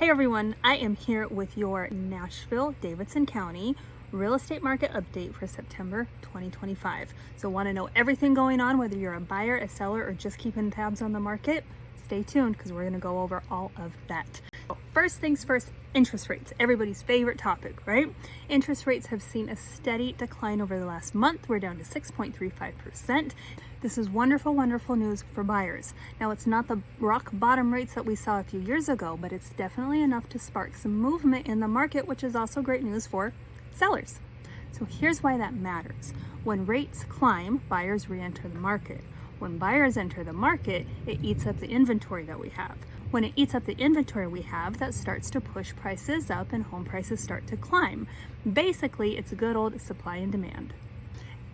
Hey everyone, I am here with your Nashville, Davidson County real estate market update for September 2025. So want to know everything going on, whether you're a buyer, a seller, or just keeping tabs on the market? Stay tuned because we're going to go over all of that. First things first, interest rates, everybody's favorite topic, right? Interest rates have seen a steady decline over the last month. We're down to 6.35%. This is wonderful, wonderful news for buyers. Now, it's not the rock bottom rates that we saw a few years ago, but it's definitely enough to spark some movement in the market, which is also great news for sellers. So here's why that matters. When rates climb, buyers re-enter the market. When buyers enter the market, it eats up the inventory that we have. When it eats up the inventory we have, that starts to push prices up and home prices start to climb. Basically, it's a good old supply and demand.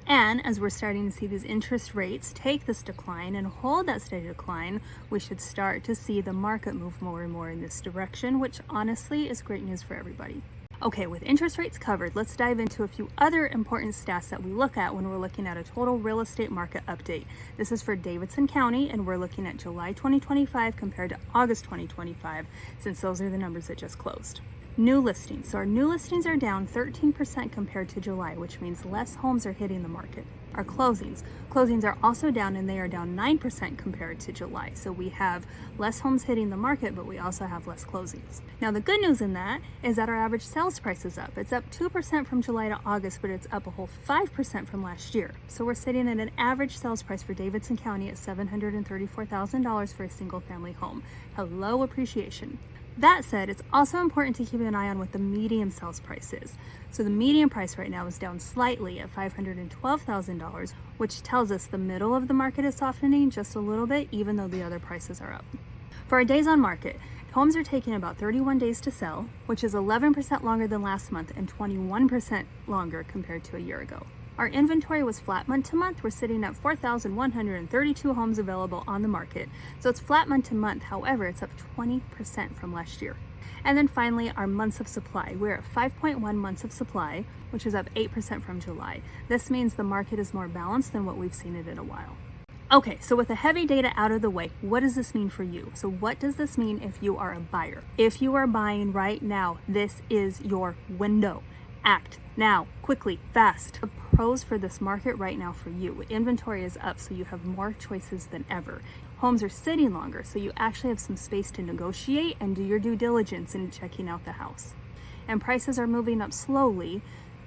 And as we're starting to see these interest rates take this decline and hold that steady decline, we should start to see the market move more and more in this direction, which honestly is great news for everybody. Okay, with interest rates covered, let's dive into a few other important stats that we look at when we're looking at a total real estate market update. This is for Davidson County, and we're looking at July 2025 compared to August 2025, since those are the numbers that just closed. New listings. So our new listings are down 13% compared to July, which means less homes are hitting the market. Our closings are also down, and they are down 9% compared to July. So we have less homes hitting the market, but we also have less closings. Now, the good news in that is that our average sales price is up. It's up 2% from July to August, but it's up a whole 5% from last year. So we're sitting at an average sales price for Davidson County at $734,000 for a single family home. Hello, appreciation. That said, it's also important to keep an eye on what the median sales price is. So the median price right now is down slightly at $512,000, which tells us the middle of the market is softening just a little bit, even though the other prices are up. For our days on market, homes are taking about 31 days to sell, which is 11% longer than last month and 21% longer compared to a year ago. Our inventory was flat month to month. We're sitting at 4,132 homes available on the market. So it's flat month to month. However, it's up 20% from last year. And then finally, our months of supply. We're at 5.1 months of supply, which is up 8% from July. This means the market is more balanced than what we've seen it in a while. Okay, so with the heavy data out of the way, what does this mean for you? So what does this mean if you are a buyer? If you are buying right now, this is your window. Act now, quickly, fast. The pros for this market right now for you: inventory is up, so you have more choices than ever. Homes are sitting longer, so you actually have some space to negotiate and do your due diligence in checking out the house. And prices are moving up slowly,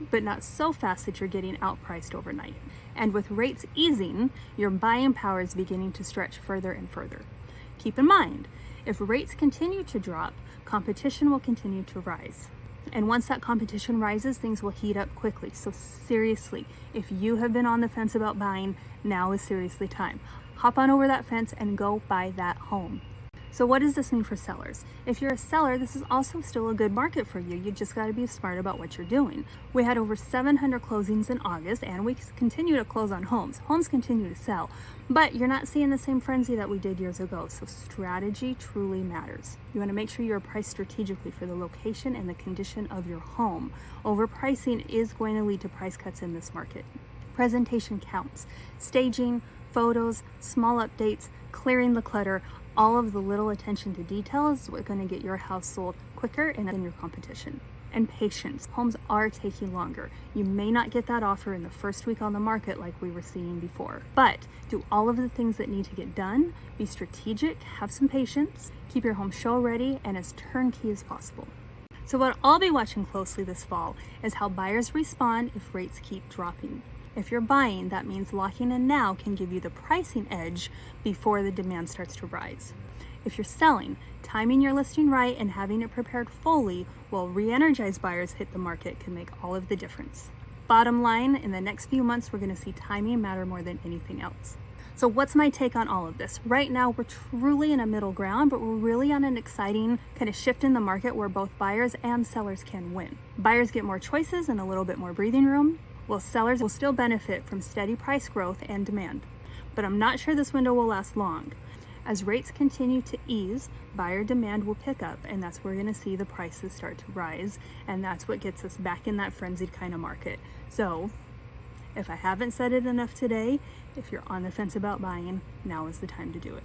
but not so fast that you're getting outpriced overnight. And with rates easing, your buying power is beginning to stretch further and further. Keep in mind, if rates continue to drop, competition will continue to rise. And once that competition rises, things will heat up quickly. So seriously, if you have been on the fence about buying, now is seriously time. Hop on over that fence and go buy that home. So what does this mean for sellers? If you're a seller, this is also still a good market for you. You just got to be smart about what you're doing. We had over 700 closings in August, and we continue to close on homes. Homes continue to sell, but you're not seeing the same frenzy that we did years ago. So strategy truly matters. You want to make sure you're priced strategically for the location and the condition of your home. Overpricing is going to lead to price cuts in this market. Presentation counts. Staging, photos, small updates, clearing the clutter, all of the little attention to detail is what's going to get your house sold quicker and than your competition. And patience. Homes are taking longer. You may not get that offer in the first week on the market like we were seeing before, but do all of the things that need to get done, be strategic, have some patience, keep your home show ready, and as turnkey as possible. So what I'll be watching closely this fall is how buyers respond if rates keep dropping. If you're buying, that means locking in now can give you the pricing edge before the demand starts to rise. If you're selling, timing your listing right and having it prepared fully while re-energized buyers hit the market can make all of the difference. Bottom line, in the next few months, we're going to see timing matter more than anything else. So what's my take on all of this? Right now, we're truly in a middle ground, but we're really on an exciting kind of shift in the market where both buyers and sellers can win. Buyers get more choices and a little bit more breathing room, while sellers will still benefit from steady price growth and demand. But I'm not sure this window will last long. As rates continue to ease, buyer demand will pick up, and that's where we're going to see the prices start to rise, and that's what gets us back in that frenzied kind of market. So if I haven't said it enough today, if you're on the fence about buying, now is the time to do it.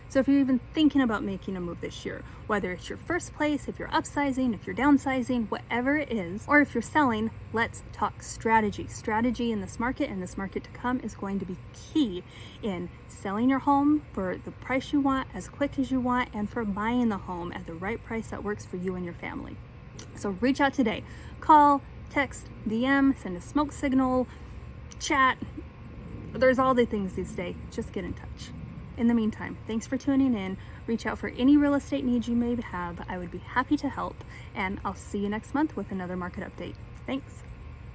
So if you're even thinking about making a move this year, whether it's your first place, if you're upsizing, if you're downsizing, whatever it is, or if you're selling, let's talk strategy. Strategy in this market and this market to come is going to be key in selling your home for the price you want, as quick as you want, and for buying the home at the right price that works for you and your family. So reach out today. Call, text, DM, send a smoke signal, chat. There's all the things these days. Just get in touch. In the meantime, thanks for tuning in. Reach out for any real estate needs you may have. I would be happy to help, and I'll see you next month with another market update. Thanks.